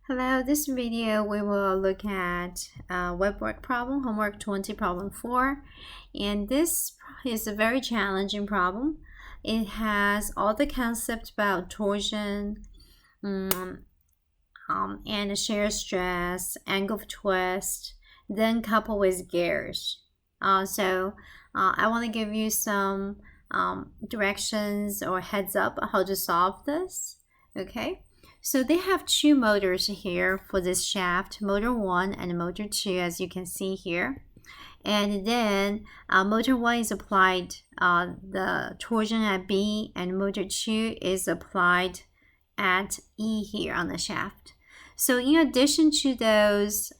Hello, this video we will look at Webwork problem, homework 20 problem 4, and this is a very challenging problem. It has all the concepts about torsion and shear stress, angle of twist, then coupled with gears. So I want to give you some directions or heads up on how to solve this. Okay. So they have two motors here for this shaft, motor 1 and motor 2, as you can see here. And then motor 1 is applied the torsion at B, and motor 2 is applied at E here on the shaft. So in addition to those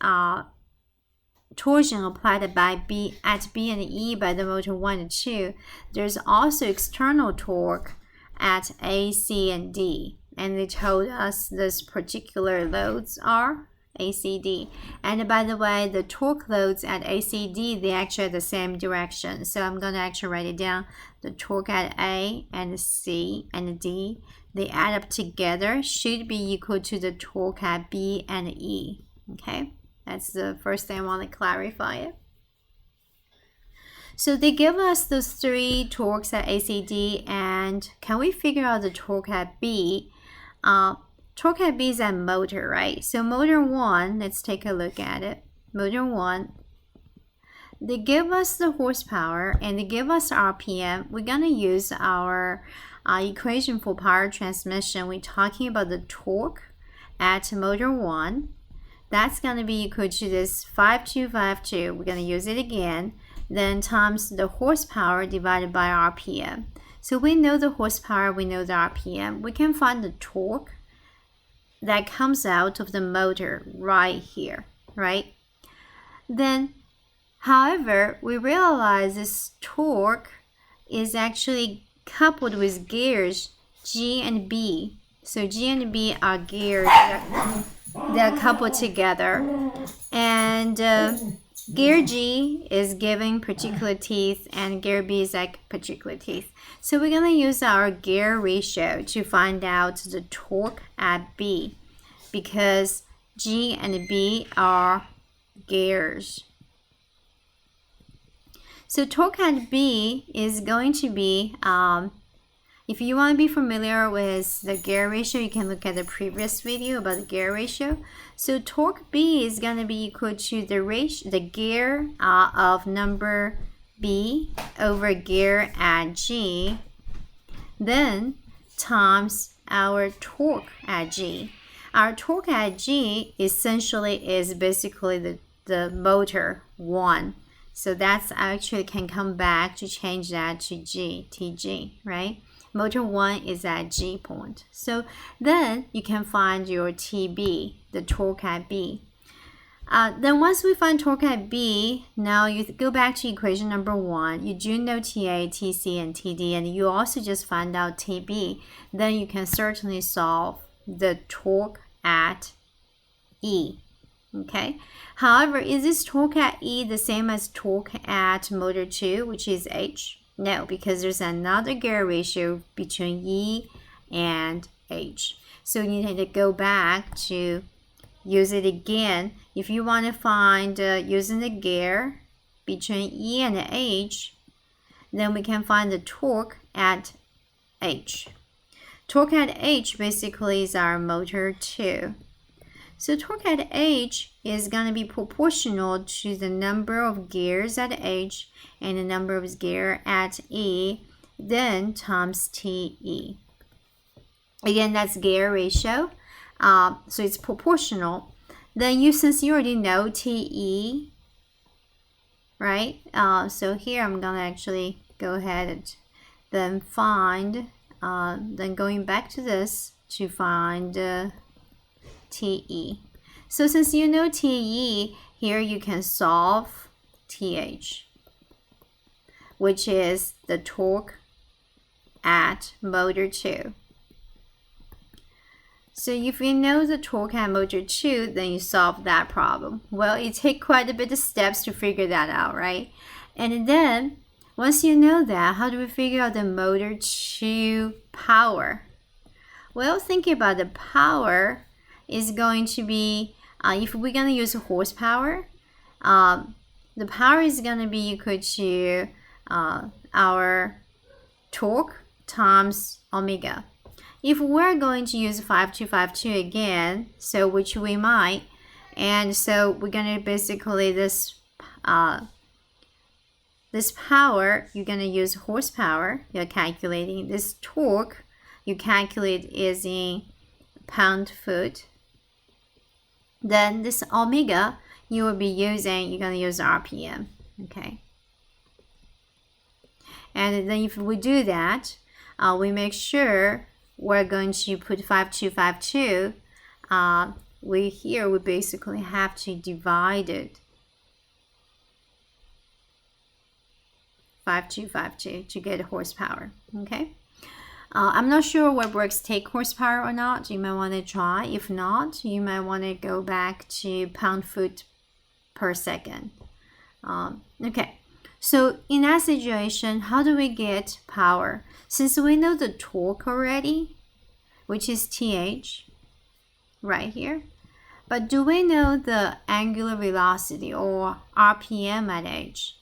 torsion applied by B at B and E by the motor 1 and 2, there's also external torque at A, C, and D. And they told us this particular loads are ACD. And by the way, the torque loads at ACD, they actually are the same direction. So I'm going to actually write it down. The torque at A and C and D, they add up together, should be equal to the torque at B and E. Okay, that's the first thing I want to clarify it. So they give us those three torques at ACD, and can we figure out the torque at B? Torque at B is at motor, right? So motor 1, let's take a look at it. Motor 1, they give us the horsepower and they give us RPM. We're going to use our equation for power transmission. We're talking about the torque at motor 1. That's going to be equal to this 5252. We're going to use it again. Then times the horsepower divided by RPM. So we know the horsepower, we know the RPM. We can find the torque that comes out of the motor right here, right? Then, however, we realize this torque is actually coupled with gears G and B. So G and B are gears that are coupled together. And gear G is giving particular teeth and gear B is like particular teeth. So we're going to use our gear ratio to find out the torque at B because G and B are gears. So torque at B is going to be, if you want to be familiar with the gear ratio, you can look at the previous video about the gear ratio. So torque B is going to be equal to the gear of number B over gear at G, then times our torque at G. Our torque at G essentially is basically the motor 1. So that's actually can come back to change that to G, TG, right? Motor 1 is at G point. So then you can find your TB, the torque at B. Then once we find torque at B, now you go back to equation number 1. You do know TA, TC, and TD, and you also just find out TB. Then you can certainly solve the torque at E. Okay. However, is this torque at E the same as torque at motor 2, which is H? No, because there's another gear ratio between E and H. So you need to go back to use it again. If you want to find using the gear between E and H, then we can find the torque at H. Torque at H basically is our motor 2. So torque at H is going to be proportional to the number of gears at H and the number of gears at E, then times TE. Again, that's gear ratio. So it's proportional. Then since you already know TE, right? So here I'm going to actually go ahead and then find, then going back to this to find TE. So since you know TE, here you can solve TH, which is the torque at motor 2. So if you know the torque at motor 2, then you solve that problem. Well, it takes quite a bit of steps to figure that out, right? And then, once you know that, how do we figure out the motor 2 power? Well, thinking about the power, is going to be, if we're going to use horsepower, the power is going to be equal to our torque times omega. If we're going to use 5252 again, so which we might, and so we're going to basically this power, you're going to use horsepower, you're calculating. This torque, you calculate is in pound-foot. Then this omega, you will be using, you're going to use RPM, okay? And then if we do that, we make sure we're going to put 5252. We basically have to divide it 5252 to get horsepower, okay? I'm not sure Webworks take horsepower or not. You might want to try. If not, you might want to go back to pound-foot per second. Okay, so in that situation, how do we get power? Since we know the torque already, which is TH, right here, but do we know the angular velocity or RPM at H?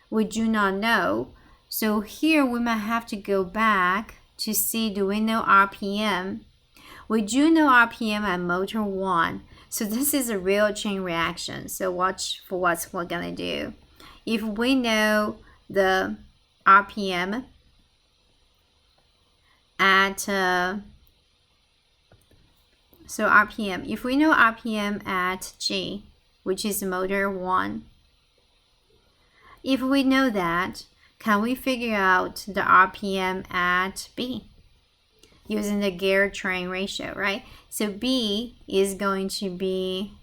We do not know. So here we might have to go back to see, do we know RPM? We do know RPM at motor 1. So this is a real chain reaction. So watch for what we're gonna do. If we know the RPM at RPM, if we know RPM at G, which is motor 1, if we know that, can we figure out the RPM at B using the gear train ratio, right? So B is going to be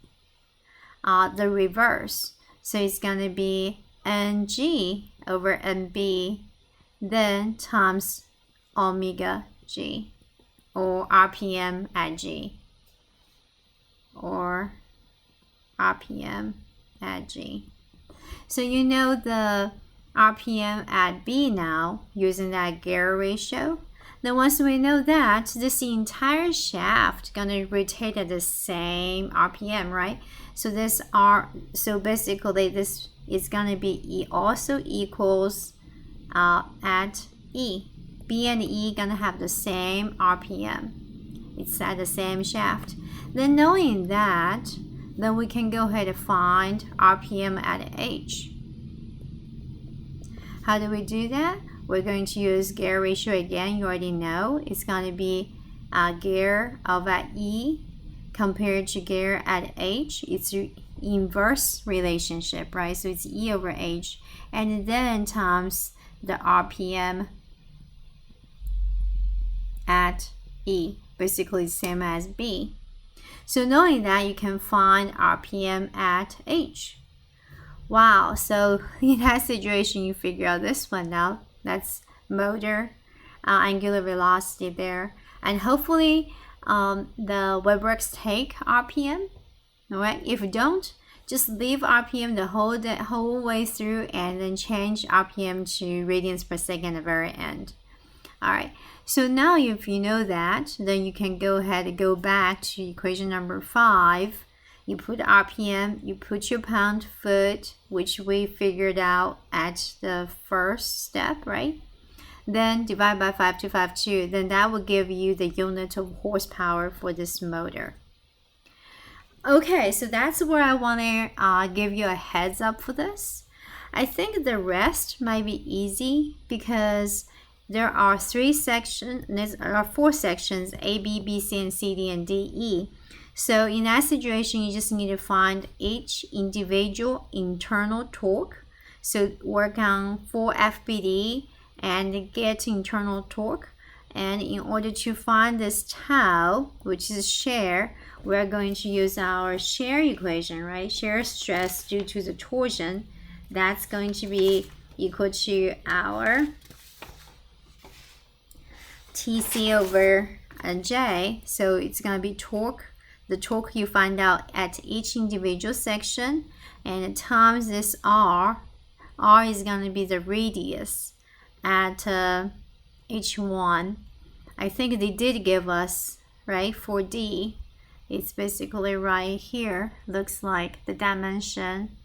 the reverse. So it's going to be NG over NB, then times omega G, or RPM at G, or RPM at G. So you know the RPM at B now using that gear ratio. Then once we know that, this entire shaft gonna rotate at the same RPM, right? So basically this is gonna be E also equals at E. B and E gonna have the same RPM. It's at the same shaft. Then knowing that, then we can go ahead and find RPM at H. How do we do that? We're going to use gear ratio again. You already know it's going to be gear of at E compared to gear at H. It's inverse relationship, right? So it's E over H, and then times the RPM at E, basically the same as B. So knowing that, you can find RPM at H. Wow, so in that situation, you figure out this one now. That's motor angular velocity there. And hopefully the Webworks take RPM. All right, if you don't, just leave RPM the whole way through and then change RPM to radians per second at the very end. All right, so now if you know that, then you can go ahead and go back to equation number 5. You put RPM, you put your pound-foot, which we figured out at the first step, right? Then divide by 5252, then that will give you the unit of horsepower for this motor. Okay, so that's where I want to give you a heads up for this. I think the rest might be easy because there are 4 sections, A, B, B, C, and C, D, and D, E. So in that situation, you just need to find each individual internal torque. So work on 4 FBD and get internal torque. And in order to find this tau, which is shear, we're going to use our shear equation, right? Shear stress due to the torsion. That's going to be equal to our TC over J. So it's going to be torque. The torque you find out at each individual section, and times this R. R is going to be the radius at each one. I think they did give us, right, for D, It's basically right here. Looks like the dimension.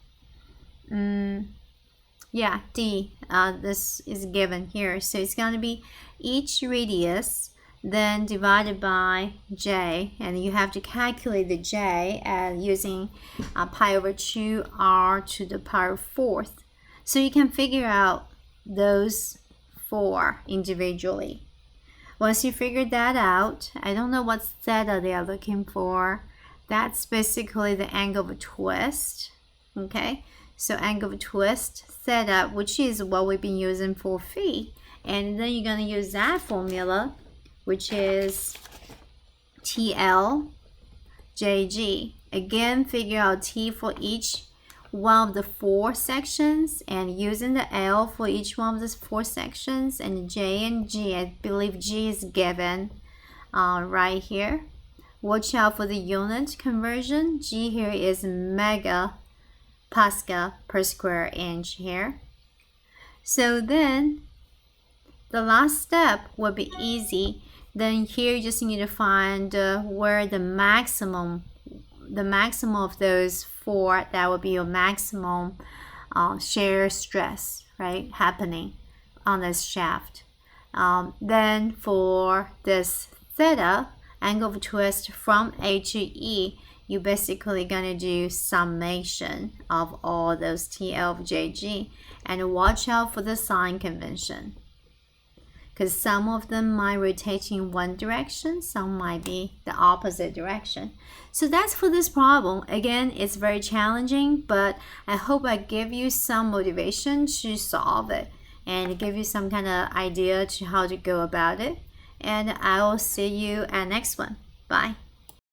Yeah, D. This is given here. So it's going to be each radius then divided by J, and you have to calculate the J using pi over 2r to the power 4th. So you can figure out those 4 individually. Once you figure that out, I don't know what theta they are looking for. That's basically the angle of twist. Okay, so angle of twist theta, which is what we've been using for phi, and then you're going to use that formula, which is TLJG. Again, figure out T for each one of the 4 sections, and using the L for each one of these 4 sections, and J and G. I believe G is given right here. Watch out for the unit conversion. G here is mega Pascal per square inch here. So then the last step will be easy. Then here you just need to find where the maximum of those 4, that would be your maximum shear stress, right, happening on this shaft. Then for this theta, angle of twist from A to E, you're basically going to do summation of all those TL of JG, and watch out for the sign convention, because some of them might rotate in one direction, some might be the opposite direction. So that's for this problem. Again, it's very challenging, but I hope I give you some motivation to solve it and give you some kind of idea to how to go about it. And I will see you at next one. Bye.